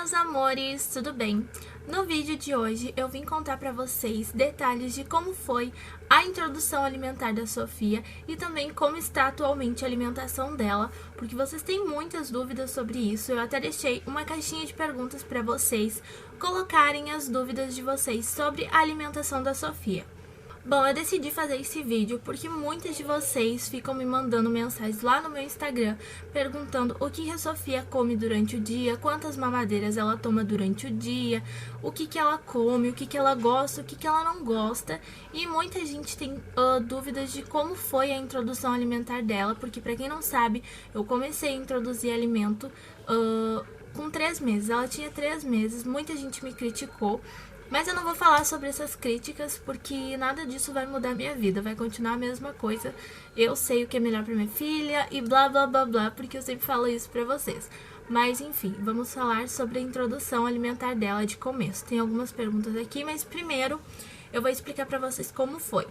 meus amores, tudo bem? No vídeo de hoje eu vim contar pra vocês detalhes de como foi a introdução alimentar da Sofia e também como está atualmente a alimentação dela, porque vocês têm muitas dúvidas sobre isso. Eu até deixei uma caixinha de perguntas pra vocês colocarem as dúvidas de vocês sobre a alimentação da Sofia. Bom, eu decidi fazer esse vídeo porque muitas de vocês ficam me mandando mensagens lá no meu Instagram perguntando o que a Sofia come durante o dia, quantas mamadeiras ela toma durante o dia, o que ela come, o que ela gosta, o que ela não gosta. E muita gente tem dúvidas de como foi a introdução alimentar dela, porque pra quem não sabe, eu comecei a introduzir alimento com 3 meses. Ela tinha 3 meses, muita gente me criticou. Mas eu não vou falar sobre essas críticas porque nada disso vai mudar minha vida, vai continuar a mesma coisa. Eu sei o que é melhor pra minha filha e blá blá blá blá, porque eu sempre falo isso pra vocês. Mas enfim, vamos falar sobre a introdução alimentar dela de começo. Tem algumas perguntas aqui, mas primeiro eu vou explicar pra vocês como foi.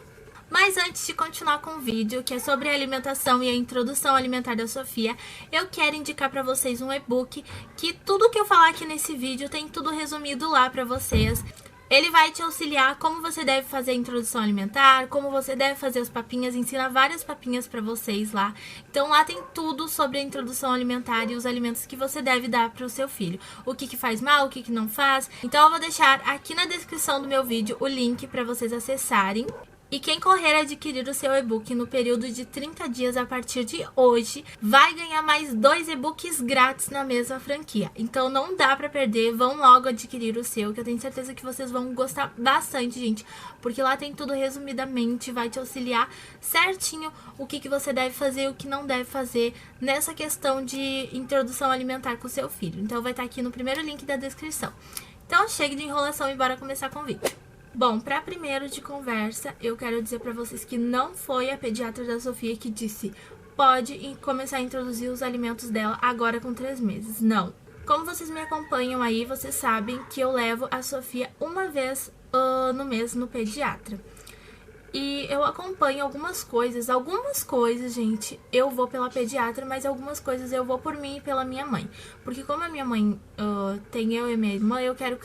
Mas antes de continuar com o vídeo, que é sobre a alimentação e a introdução alimentar da Sofia, eu quero indicar pra vocês um e-book que tudo que eu falar aqui nesse vídeo tem tudo resumido lá pra vocês. Ele vai te auxiliar como você deve fazer a introdução alimentar, como você deve fazer as papinhas, ensina várias papinhas pra vocês lá. Então lá tem tudo sobre a introdução alimentar e os alimentos que você deve dar pro seu filho. O que faz mal, o que não faz. Então eu vou deixar aqui na descrição do meu vídeo o link pra vocês acessarem. E quem correr adquirir o seu e-book no período de 30 dias a partir de hoje, vai ganhar mais 2 e-books grátis na mesma franquia. Então não dá pra perder, vão logo adquirir o seu, que eu tenho certeza que vocês vão gostar bastante, gente. Porque lá tem tudo resumidamente, vai te auxiliar certinho o que você deve fazer e o que não deve fazer nessa questão de introdução alimentar com o seu filho. Então vai estar aqui no primeiro link da descrição. Então chega de enrolação e bora começar com o vídeo. Bom, para primeiro de conversa, eu quero dizer para vocês que não foi a pediatra da Sofia que disse pode começar a introduzir os alimentos dela agora com 3 meses. Não. Como vocês me acompanham aí, vocês sabem que eu levo a Sofia uma vez no mês no pediatra. E eu acompanho algumas coisas, gente, eu vou pela pediatra, mas algumas coisas eu vou por mim e pela minha mãe. Porque como a minha mãe tem eu e minha irmã, eu quero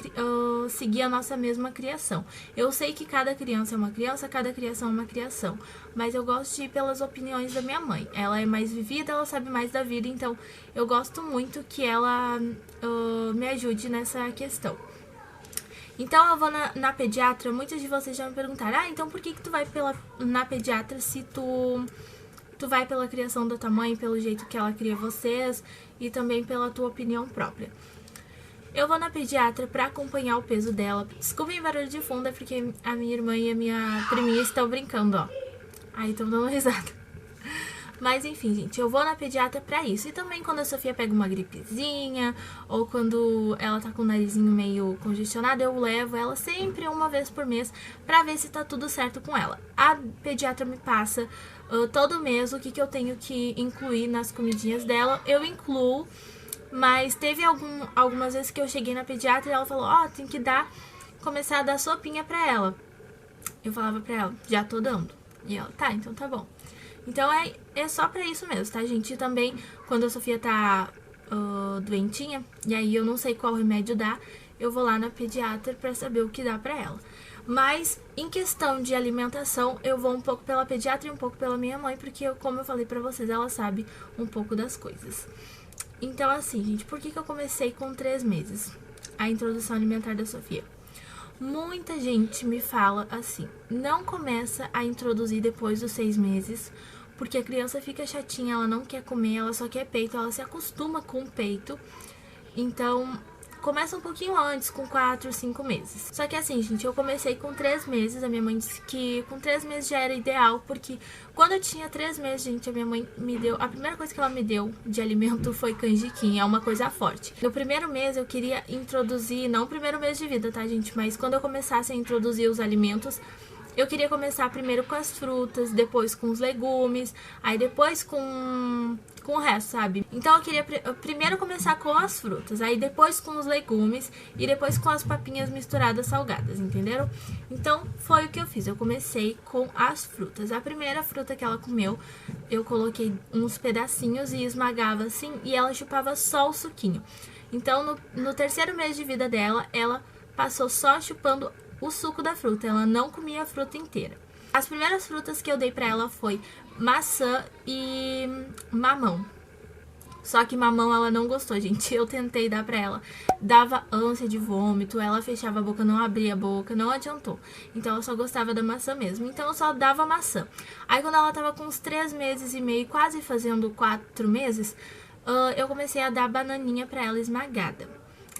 seguir a nossa mesma criação. Eu sei que cada criança é uma criança, cada criação é uma criação, mas eu gosto de ir pelas opiniões da minha mãe. Ela é mais vivida, ela sabe mais da vida, então eu gosto muito que ela me ajude nessa questão. Então eu vou na pediatra, muitos de vocês já me perguntaram, então por que tu vai na pediatra se tu vai pela criação da tua mãe, pelo jeito que ela cria vocês e também pela tua opinião própria? Eu vou na pediatra pra acompanhar o peso dela. Desculpem o barulho de fundo, é porque a minha irmã e a minha priminha estão brincando, ó. Aí estão dando risada. Mas enfim, gente, eu vou na pediatra pra isso. E também quando a Sofia pega uma gripezinha, ou quando ela tá com o narizinho meio congestionado, eu levo ela sempre uma vez por mês pra ver se tá tudo certo com ela. A pediatra me passa todo mês o que eu tenho que incluir nas comidinhas dela. Eu incluo, mas teve algumas vezes que eu cheguei na pediatra e ela falou, tem que começar a dar sopinha pra ela. Eu falava pra ela, já tô dando. E ela, tá, então tá bom. Então é só pra isso mesmo, tá, gente? E também, quando a Sofia tá doentinha, e aí eu não sei qual remédio dá, eu vou lá na pediatra pra saber o que dá pra ela. Mas, em questão de alimentação, eu vou um pouco pela pediatra e um pouco pela minha mãe, porque, como eu falei pra vocês, ela sabe um pouco das coisas. Então, assim, gente, por que eu comecei com 3 meses a introdução alimentar da Sofia? Muita gente me fala assim, não começa a introduzir depois dos 6 meses, porque a criança fica chatinha, ela não quer comer, ela só quer peito, ela se acostuma com o peito. Então, começa um pouquinho antes, com 4, 5 meses. Só que assim, gente, eu comecei com 3 meses, a minha mãe disse que com 3 meses já era ideal, porque quando eu tinha 3 meses, gente, a minha mãe me deu, a primeira coisa que ela me deu de alimento foi canjiquinha, é uma coisa forte. No primeiro mês eu queria introduzir, não o primeiro mês de vida, tá, gente, mas quando eu começasse a introduzir os alimentos, eu queria começar primeiro com as frutas, depois com os legumes, aí depois com o resto, sabe? Então eu queria primeiro começar com as frutas, aí depois com os legumes e depois com as papinhas misturadas salgadas, entenderam? Então foi o que eu fiz, eu comecei com as frutas. A primeira fruta que ela comeu, eu coloquei uns pedacinhos e esmagava assim e ela chupava só o suquinho. Então, no terceiro mês de vida dela, ela passou só chupando o suco da fruta. Ela não comia a fruta inteira. As primeiras frutas que eu dei pra ela foi maçã e mamão. Só que mamão ela não gostou, gente. Eu tentei dar pra ela. Dava ânsia de vômito, ela fechava a boca, não abria a boca, não adiantou. Então ela só gostava da maçã mesmo. Então eu só dava maçã. Aí quando ela tava com uns 3 meses e meio, quase fazendo 4 meses, eu comecei a dar bananinha pra ela esmagada.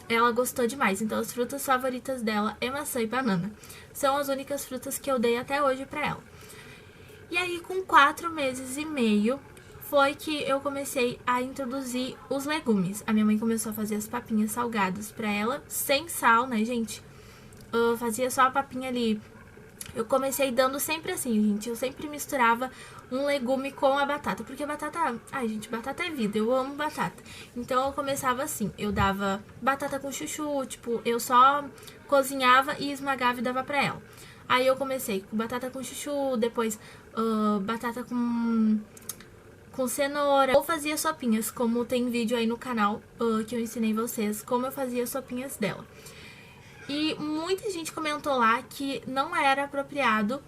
Ela gostou demais. Então as frutas favoritas dela é maçã e banana. São as únicas frutas que eu dei até hoje pra ela. E aí com 4 meses e meio foi que eu comecei a introduzir os legumes. A minha mãe começou a fazer as papinhas salgadas pra ela, sem sal, né, gente? Eu fazia só a papinha ali. Eu comecei dando sempre assim, gente. Eu sempre misturava um legume com a batata. Porque a batata... Ai, gente, batata é vida. Eu amo batata. Então eu começava assim. Eu dava batata com chuchu. Tipo, eu só cozinhava e esmagava e dava pra ela. Aí eu comecei com batata com chuchu. Depois batata com cenoura, ou fazia sopinhas, como tem vídeo aí no canal que eu ensinei vocês como eu fazia sopinhas dela. E muita gente comentou lá que não era apropriado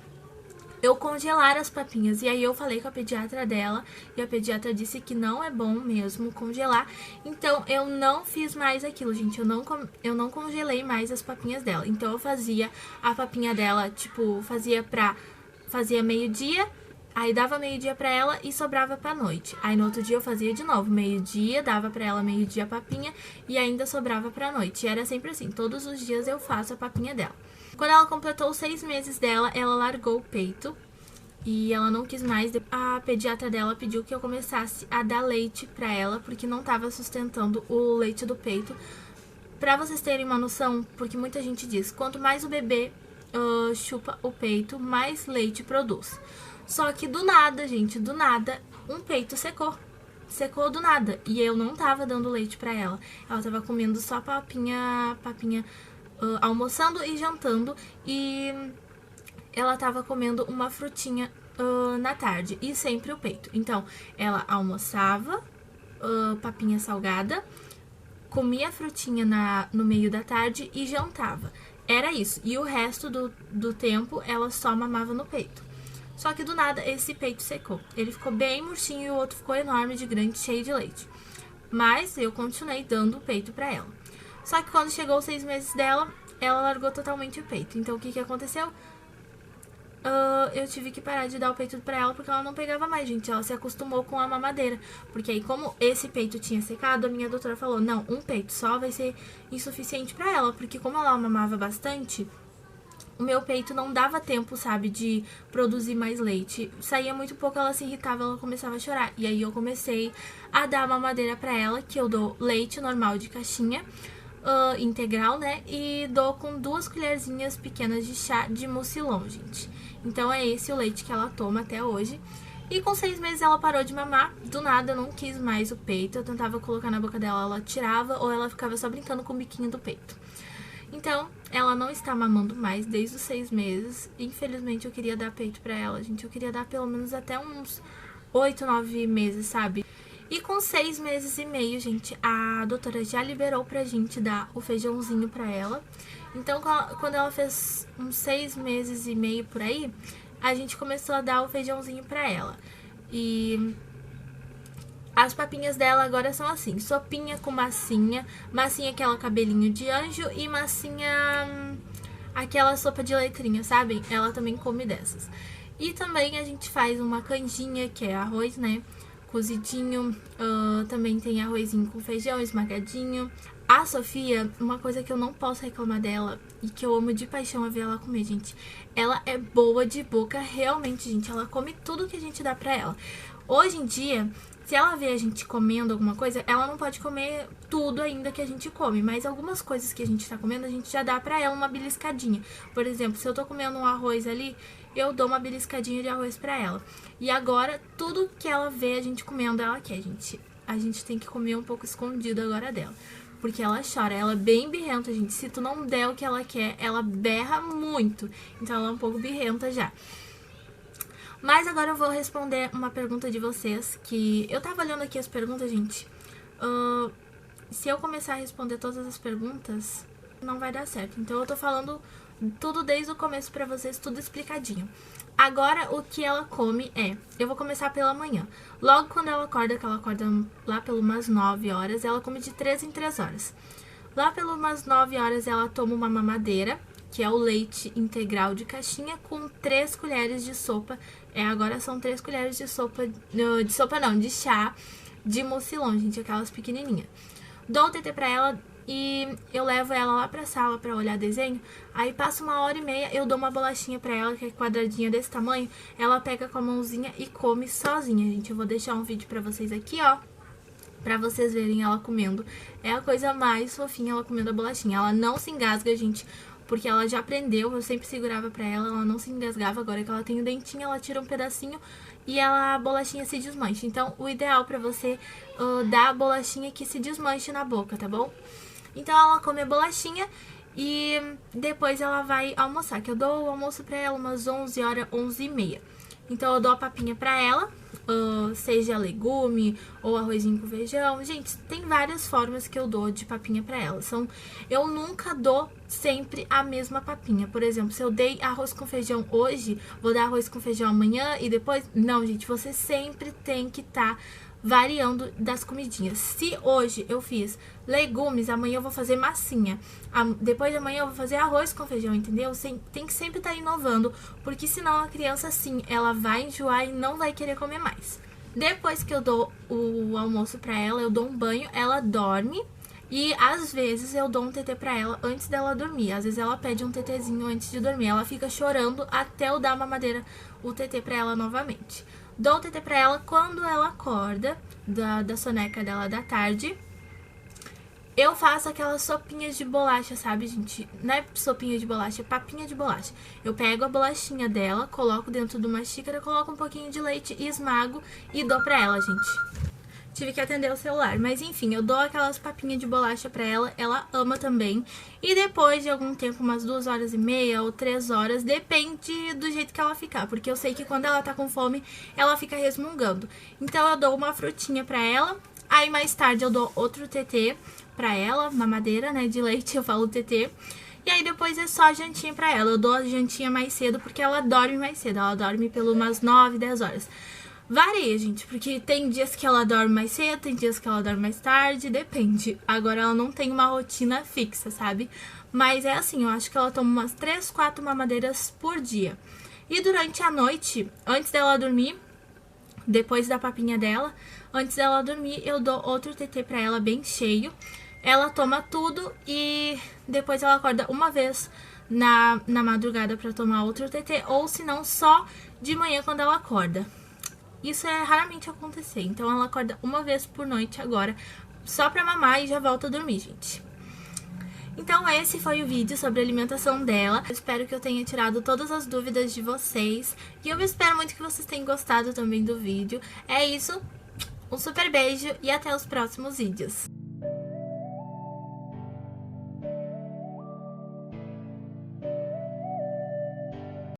eu congelar as papinhas, e aí eu falei com a pediatra dela, e a pediatra disse que não é bom mesmo congelar, então eu não fiz mais aquilo, gente, eu não congelei mais as papinhas dela. Então eu fazia a papinha dela, tipo, fazia meio-dia, aí dava meio-dia pra ela e sobrava pra noite. Aí no outro dia eu fazia de novo, meio-dia, dava pra ela meio-dia a papinha e ainda sobrava pra noite. E era sempre assim, todos os dias eu faço a papinha dela. Quando ela completou os 6 meses dela, ela largou o peito e ela não quis mais. A pediatra dela pediu que eu começasse a dar leite pra ela, porque não tava sustentando o leite do peito. Pra vocês terem uma noção, porque muita gente diz, quanto mais o bebê chupa o peito, mais leite produz. Só que do nada, gente, do nada, um peito secou. Secou do nada. E eu não tava dando leite pra ela. Ela tava comendo só papinha, almoçando e jantando. E ela tava comendo uma frutinha na tarde. E sempre o peito. Então, ela almoçava, papinha salgada, comia a frutinha no meio da tarde e jantava. Era isso. E o resto do tempo, ela só mamava no peito. Só que do nada esse peito secou. Ele ficou bem murchinho e o outro ficou enorme, de grande, cheio de leite. Mas eu continuei dando o peito pra ela. Só que quando chegou os 6 meses dela, ela largou totalmente o peito. Então o que aconteceu? Eu tive que parar de dar o peito pra ela porque ela não pegava mais, gente. Ela se acostumou com a mamadeira. Porque aí como esse peito tinha secado, a minha doutora falou, não, um peito só vai ser insuficiente pra ela. Porque como ela mamava bastante, o meu peito não dava tempo, sabe, de produzir mais leite. Saía muito pouco, ela se irritava, ela começava a chorar. E aí eu comecei a dar a mamadeira pra ela, que eu dou leite normal de caixinha, integral, né? E dou com 2 colherzinhas pequenas de chá de mucilon, gente. Então é esse o leite que ela toma até hoje. E com 6 meses ela parou de mamar. Do nada eu não quis mais o peito. Eu tentava colocar na boca dela, ela tirava, ou ela ficava só brincando com o biquinho do peito. Então, ela não está mamando mais desde os 6 meses. Infelizmente, eu queria dar peito pra ela, gente. Eu queria dar pelo menos até uns 8, 9 meses, sabe? E com 6 meses e meio, gente, a doutora já liberou pra gente dar o feijãozinho pra ela. Então, quando ela fez uns 6 meses e meio por aí, a gente começou a dar o feijãozinho pra ela. E as papinhas dela agora são assim, sopinha com massinha, massinha aquela cabelinho de anjo e massinha aquela sopa de letrinha, sabe? Ela também come dessas. E também a gente faz uma canjinha, que é arroz, né? Cozidinho, também tem arrozinho com feijão esmagadinho. A Sofia, uma coisa que eu não posso reclamar dela e que eu amo de paixão é ver ela comer, gente. Ela é boa de boca, realmente, gente. Ela come tudo que a gente dá pra ela. Hoje em dia, se ela vê a gente comendo alguma coisa, ela não pode comer tudo ainda que a gente come, mas algumas coisas que a gente tá comendo, a gente já dá pra ela uma beliscadinha. Por exemplo, se eu tô comendo um arroz ali, eu dou uma beliscadinha de arroz pra ela. E agora, tudo que ela vê a gente comendo, ela quer, gente. A gente tem que comer um pouco escondido agora dela. Porque ela chora, ela é bem birrenta, gente. Se tu não der o que ela quer, ela berra muito. Então ela é um pouco birrenta já. Mas agora eu vou responder uma pergunta de vocês, que eu tava olhando aqui as perguntas, gente. se eu começar a responder todas as perguntas, não vai dar certo. Então eu tô falando tudo desde o começo pra vocês, tudo explicadinho. Agora, o que ela come eu vou começar pela manhã. Logo quando ela acorda, que ela acorda lá pelas umas 9 horas, ela come de 3 em 3 horas. Lá pelas umas 9 horas, ela toma uma mamadeira, que é o leite integral de caixinha, com 3 colheres de sopa. Agora são 3 colheres de sopa, de chá de mucilon, gente, aquelas pequenininhas. Dou o TT pra ela e eu levo ela lá pra sala pra olhar desenho. Aí passa 1h30, eu dou uma bolachinha pra ela, que é quadradinha desse tamanho. Ela pega com a mãozinha e come sozinha, gente. Eu vou deixar um vídeo pra vocês aqui, ó, pra vocês verem ela comendo. É a coisa mais fofinha, ela comendo a bolachinha. Ela não se engasga, gente, porque ela já aprendeu. Eu sempre segurava pra ela, ela não se engasgava. Agora que ela tem o dentinho, ela tira um pedacinho e a bolachinha se desmancha. Então, o ideal pra você dar a bolachinha que se desmanche na boca, tá bom? Então, ela come a bolachinha e depois ela vai almoçar, que eu dou o almoço pra ela umas 11 horas, 11h30. Então, eu dou a papinha pra ela, seja legume ou arrozinho com feijão. Gente, tem várias formas que eu dou de papinha pra ela. Eu nunca dou sempre a mesma papinha. Por exemplo, se eu dei arroz com feijão hoje, vou dar arroz com feijão amanhã e depois... Não, gente, você sempre tem que estar variando das comidinhas. Se hoje eu fiz legumes, amanhã eu vou fazer massinha. Depois de amanhã eu vou fazer arroz com feijão, entendeu? Tem que sempre estar inovando, porque senão a criança, sim, ela vai enjoar e não vai querer comer mais. Depois que eu dou o almoço pra ela, eu dou um banho, ela dorme. E às vezes eu dou um TT pra ela antes dela dormir. Às vezes ela pede um TTzinho antes de dormir. Ela fica chorando até eu dar a mamadeira, o TT pra ela novamente. Dou o TT pra ela quando ela acorda da soneca dela da tarde. Eu faço aquelas sopinhas de bolacha, sabe, gente? Não é sopinha de bolacha, é papinha de bolacha. Eu pego a bolachinha dela, coloco dentro de uma xícara, coloco um pouquinho de leite e esmago e dou pra ela, gente. Tive que atender o celular, mas enfim, eu dou aquelas papinhas de bolacha pra ela, ela ama também. E depois de algum tempo, umas 2h30 ou 3 horas, depende do jeito que ela ficar, porque eu sei que quando ela tá com fome, ela fica resmungando. Então eu dou uma frutinha pra ela, aí mais tarde eu dou outro TT pra ela, mamadeira, né, de leite, eu falo TT. E aí depois é só jantinha pra ela, eu dou a jantinha mais cedo, porque ela dorme mais cedo, ela dorme pelo umas 9, 10 horas. Varia, gente, porque tem dias que ela dorme mais cedo, tem dias que ela dorme mais tarde, depende. Agora ela não tem uma rotina fixa, sabe? Mas é assim, eu acho que ela toma umas 3, 4 mamadeiras por dia. E durante a noite, antes dela dormir, depois da papinha dela, antes dela dormir, eu dou outro TT pra ela bem cheio. Ela toma tudo e depois ela acorda uma vez na madrugada pra tomar outro TT, ou se não, só de manhã quando ela acorda. Isso é raramente acontecer, então ela acorda uma vez por noite agora, só pra mamar e já volta a dormir, gente. Então esse foi o vídeo sobre a alimentação dela. Eu espero que eu tenha tirado todas as dúvidas de vocês. E eu espero muito que vocês tenham gostado também do vídeo. É isso, um super beijo e até os próximos vídeos.